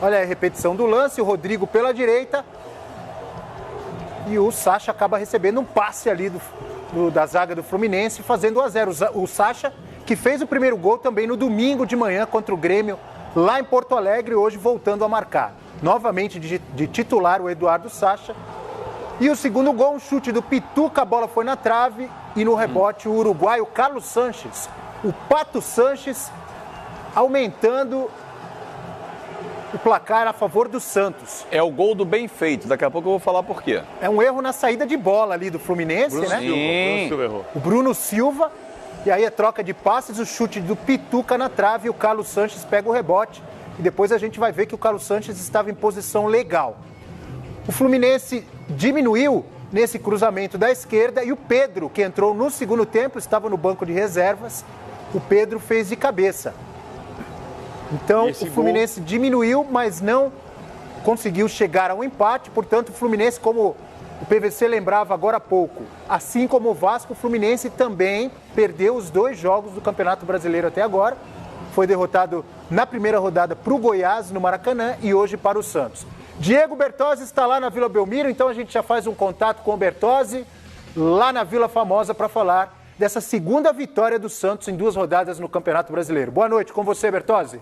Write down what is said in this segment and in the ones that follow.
Olha aí a repetição do lance, o Rodrigo pela direita. E o Sacha acaba recebendo um passe ali da zaga do Fluminense, fazendo 1-0. O Sacha, que fez o primeiro gol também no domingo de manhã contra o Grêmio, lá em Porto Alegre, hoje voltando a marcar. Novamente de titular o Eduardo Sacha. E o segundo gol, um chute do Pituca, a bola foi na trave e no rebote o uruguaio Carlos Sanches, o Pato Sanches, aumentando o placar a favor do Santos. É o gol do bem feito, daqui a pouco eu vou falar por quê. É um erro na saída de bola ali do Fluminense, Bruno né? Silva errou. O Bruno Silva, e aí a troca de passes, o chute do Pituca na trave e o Carlos Sanches pega o rebote. E depois a gente vai ver que o Carlos Sanches estava em posição legal. O Fluminense diminuiu nesse cruzamento da esquerda e o Pedro, que entrou no segundo tempo, estava no banco de reservas, o Pedro fez de cabeça. Então, o Fluminense diminuiu, mas não conseguiu chegar ao empate. Portanto, o Fluminense, como o PVC lembrava agora há pouco, assim como o Vasco, o Fluminense também perdeu os 2 jogos do Campeonato Brasileiro até agora. Foi derrotado na primeira rodada para o Goiás, no Maracanã, e hoje para o Santos. Diego Bertozzi está lá na Vila Belmiro, então a gente já faz um contato com o Bertozzi, lá na Vila Famosa, para falar dessa segunda vitória do Santos em 2 rodadas no Campeonato Brasileiro. Boa noite, com você, Bertozzi.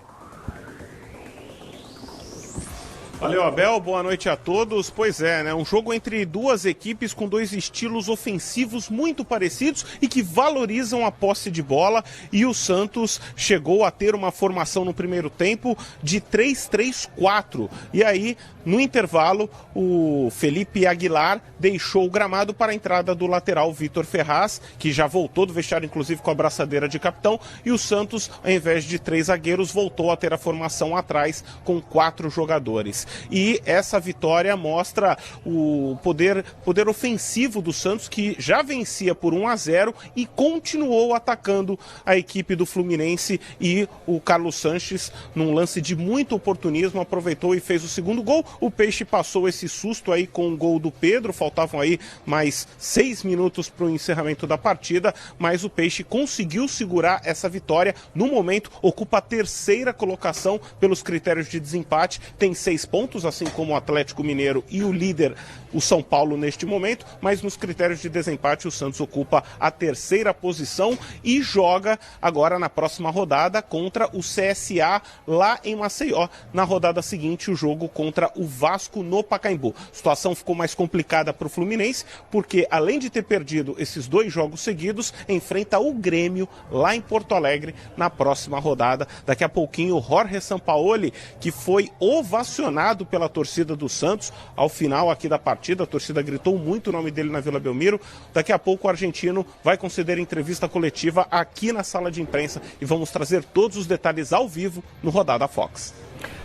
Valeu, Abel. Boa noite a todos. Pois é, né? Um jogo entre 2 equipes com 2 estilos ofensivos muito parecidos e que valorizam a posse de bola. E o Santos chegou a ter uma formação no primeiro tempo de 3-3-4. E aí, no intervalo, o Felipe Aguilar deixou o gramado para a entrada do lateral Vitor Ferraz, que já voltou do vestiário, inclusive com a braçadeira de capitão. E o Santos, ao invés de 3 zagueiros, voltou a ter a formação atrás com 4 jogadores. E essa vitória mostra o poder ofensivo do Santos, que já vencia por 1-0 e continuou atacando a equipe do Fluminense. E o Carlos Sanches, num lance de muito oportunismo, aproveitou e fez o segundo gol. O Peixe passou esse susto aí com o gol do Pedro, faltavam aí mais 6 minutos para o encerramento da partida, mas o Peixe conseguiu segurar essa vitória. No momento, ocupa a 3ª colocação pelos critérios de desempate, tem 6 pontos, assim como o Atlético Mineiro e o líder, o São Paulo, neste momento, mas nos critérios de desempate o Santos ocupa a 3ª posição e joga agora na próxima rodada contra o CSA lá em Maceió. Na rodada seguinte, o jogo contra o Vasco no Pacaembu. A situação ficou mais complicada para o Fluminense, porque além de ter perdido esses 2 jogos seguidos, enfrenta o Grêmio lá em Porto Alegre na próxima rodada. Daqui a pouquinho, o Jorge Sampaoli, que foi ovacionado pela torcida do Santos ao final aqui da partida, a torcida gritou muito o nome dele na Vila Belmiro. Daqui a pouco o argentino vai conceder entrevista coletiva aqui na sala de imprensa e vamos trazer todos os detalhes ao vivo no Rodada Fox.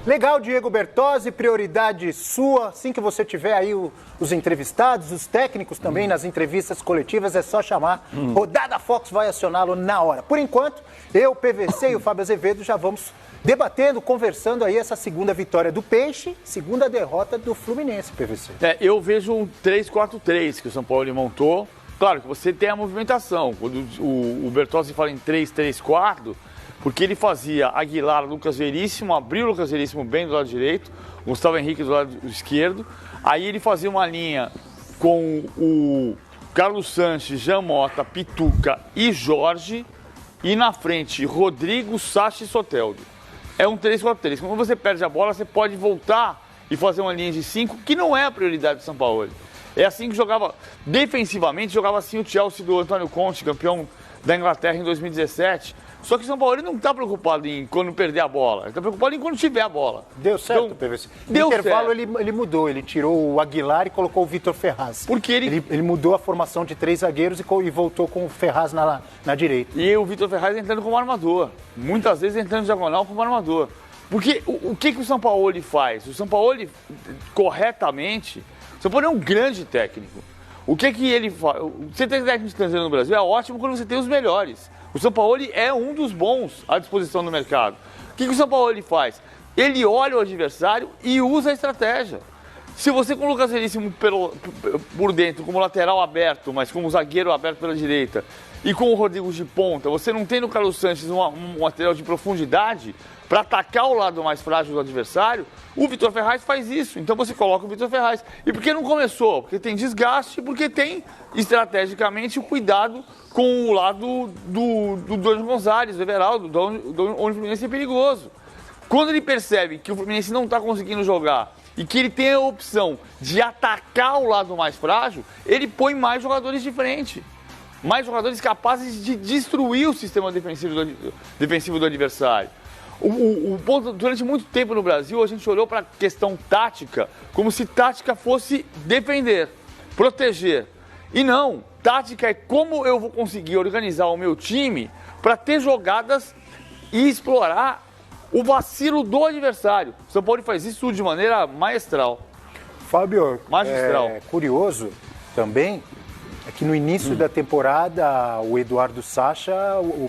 Legal, Diego Bertozzi, prioridade sua, assim que você tiver aí os entrevistados, os técnicos também nas entrevistas coletivas, é só chamar. Rodada Fox vai acioná-lo na hora. Por enquanto, eu, o PVC e o Fábio Azevedo já vamos debatendo, conversando aí essa segunda vitória do Peixe, segunda derrota do Fluminense, PVC. Eu vejo um 3-4-3 que o São Paulo montou. Claro que você tem a movimentação. Quando o Bertozzi fala em 3-3-4, porque ele fazia Aguilar, Lucas Veríssimo, abriu o Lucas Veríssimo bem do lado direito, Gustavo Henrique do lado esquerdo. Aí ele fazia uma linha com o Carlos Sanches, Jean Mota, Pituca e Jorge. E na frente, Rodrigo, Sacha e Soteldo. É um 3-4-3. Quando você perde a bola, você pode voltar e fazer uma linha de 5, que não é a prioridade do São Paulo. É assim que jogava, defensivamente, jogava assim o Chelsea do Antônio Conte, campeão da Inglaterra em 2017. Só que o São Paulo não está preocupado em quando perder a bola, ele está preocupado em quando tiver a bola. Deu certo, então, PVC. No intervalo ele mudou, ele tirou o Aguilar e colocou o Vitor Ferraz. Porque ele mudou a formação de 3 zagueiros e voltou com o Ferraz na direita. E o Vitor Ferraz entrando como armador, muitas vezes entrando diagonal como armador. Porque o que o São Paulo faz? O São Paulo, corretamente, o São Paulo é um grande técnico. O que ele faz? Você tem técnicos estrangeiros no Brasil, é ótimo quando você tem os melhores. O São Paulo é um dos bons à disposição do mercado. O que o São Paulo faz? Ele olha o adversário e usa a estratégia. Se você com o Lucas Veríssimo por dentro, como lateral aberto, mas como zagueiro aberto pela direita, e com o Rodrigo de ponta, você não tem no Carlos Sanches um lateral de profundidade, para atacar o lado mais frágil do adversário, o Vitor Ferraz faz isso. Então você coloca o Vitor Ferraz. E por que não começou? Porque tem desgaste, porque tem, estrategicamente, o cuidado com o lado do Doni Gonzalez, do Everaldo, onde o Fluminense é perigoso. Quando ele percebe que o Fluminense não está conseguindo jogar e que ele tem a opção de atacar o lado mais frágil, ele põe mais jogadores de frente. Mais jogadores capazes de destruir o sistema defensivo do adversário. Durante muito tempo no Brasil, a gente olhou para a questão tática como se tática fosse defender, proteger. E não, tática é como eu vou conseguir organizar o meu time para ter jogadas e explorar o vacilo do adversário. O São Paulo faz isso de maneira maestral. Fábio, magistral. Curioso também é que no início da temporada o Eduardo Sacha,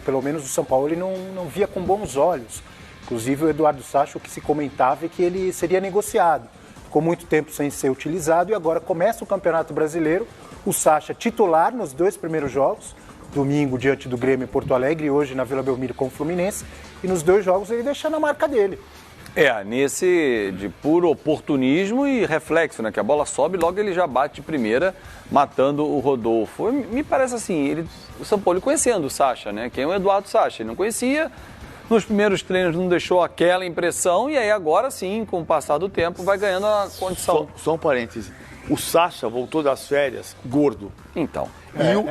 pelo menos o São Paulo, ele não via com bons olhos. Inclusive o Eduardo Sacha, o que se comentava é que ele seria negociado. Ficou muito tempo sem ser utilizado e agora começa o Campeonato Brasileiro. O Sacha titular nos 2 primeiros jogos, domingo diante do Grêmio em Porto Alegre e hoje na Vila Belmiro com o Fluminense. E nos 2 jogos ele deixando a marca dele. Nesse de puro oportunismo e reflexo, né? Que a bola sobe e logo ele já bate de primeira, matando o Rodolfo. Me parece assim, o São Paulo conhecendo o Sacha, né? Quem é o Eduardo Sacha? Ele não conhecia, nos primeiros treinos não deixou aquela impressão e aí agora sim, com o passar do tempo, vai ganhando a condição. Só um parêntese. O Sacha voltou das férias gordo. Então.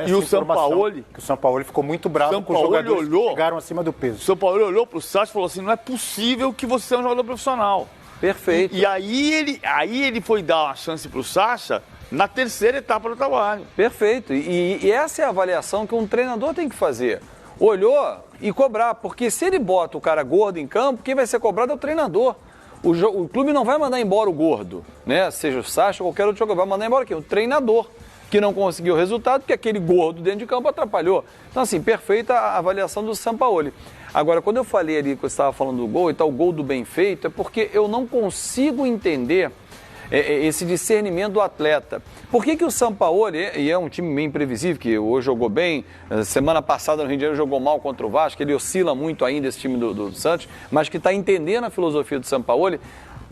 E o Sampaoli... O Sampaoli ficou muito bravo com os jogadores que chegaram acima do peso. O Sampaoli olhou pro Sacha e falou assim, não é possível que você seja um jogador profissional. Perfeito. E aí ele foi dar uma chance pro Sacha na 3ª etapa do trabalho. Perfeito. E essa é a avaliação que um treinador tem que fazer. Olhou e cobrar, porque se ele bota o cara gordo em campo, quem vai ser cobrado é o treinador. O clube não vai mandar embora o gordo, né? Seja o Sacha ou qualquer outro jogador, vai mandar embora quem? O treinador, que não conseguiu o resultado, porque aquele gordo dentro de campo atrapalhou. Então, assim, perfeita a avaliação do Sampaoli. Agora, quando eu falei ali, que você estava falando do gol e tal, o gol do bem feito, é porque eu não consigo entender esse discernimento do atleta. Por que o Sampaoli, e é um time bem imprevisível, que hoje jogou bem, semana passada no Rio de Janeiro jogou mal contra o Vasco, ele oscila muito ainda esse time do Santos, mas que está entendendo a filosofia do Sampaoli.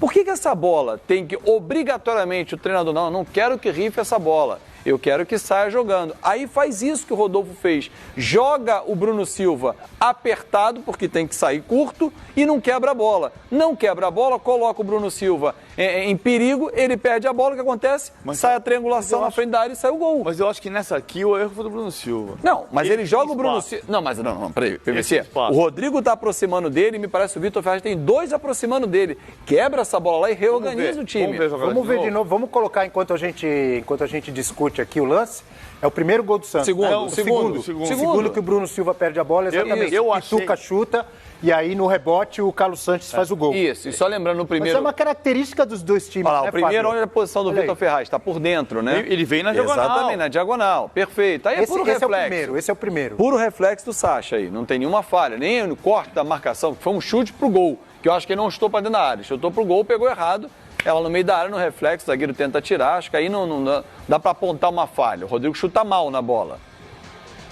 Por que essa bola tem que obrigatoriamente o treinador, não quero que rife essa bola, eu quero que saia jogando. Aí faz isso que o Rodolfo fez, joga o Bruno Silva apertado, porque tem que sair curto, e não quebra a bola. Não quebra a bola, coloca o Bruno Silva em perigo, ele perde a bola, o que acontece? Sai a triangulação na frente da área e sai o gol. Mas eu acho que nessa aqui o erro foi do Bruno Silva. Não, mas ele joga o Bruno Silva... Não, peraí, PVC. O Rodrigo tá aproximando dele, me parece que o Vitor Ferraz tem 2 aproximando dele. Quebra essa bola lá e reorganiza o time. Vamos ver de novo, vamos colocar enquanto a gente discute aqui o lance. É o primeiro gol do Santos. Segundo que o Bruno Silva perde a bola, exatamente. O Pituca chuta e aí no rebote o Carlos Sanches faz o gol. Isso, e só lembrando no primeiro... Mas é uma característica dos dois times, olha lá, né, o primeiro, Fábio? olha a posição do Vitor Ferraz, está por dentro, né? Ele vem na diagonal. Exatamente, na diagonal. Perfeito. Aí é puro reflexo. Esse é o primeiro. Puro reflexo do Sacha aí, não tem nenhuma falha. Nem no corte da marcação, que foi um chute pro gol, que eu acho que ele não chutou para dentro da área. Chutou pro gol, pegou errado. Ela no meio da área, no reflexo, o zagueiro tenta tirar, acho que aí não dá para apontar uma falha. O Rodrigo chuta mal na bola.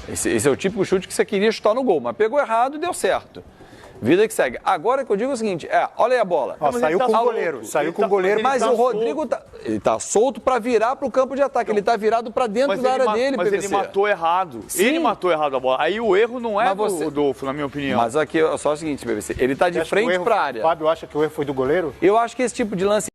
Esse é o típico chute que você queria chutar no gol, mas pegou errado e deu certo. Vida que segue. Agora que eu digo é o seguinte, olha aí a bola. Saiu com o goleiro, mas o Rodrigo ele tá solto para virar pro campo de ataque, ele tá virado para dentro da área dele, mas PVC. Ele matou errado. Sim. Ele matou errado a bola. Aí o erro não é do Rodolfo, na minha opinião. Mas aqui é só o seguinte, PVC, ele tá de frente para a área. O Fábio acha que o erro foi do goleiro? Eu acho que esse tipo de lance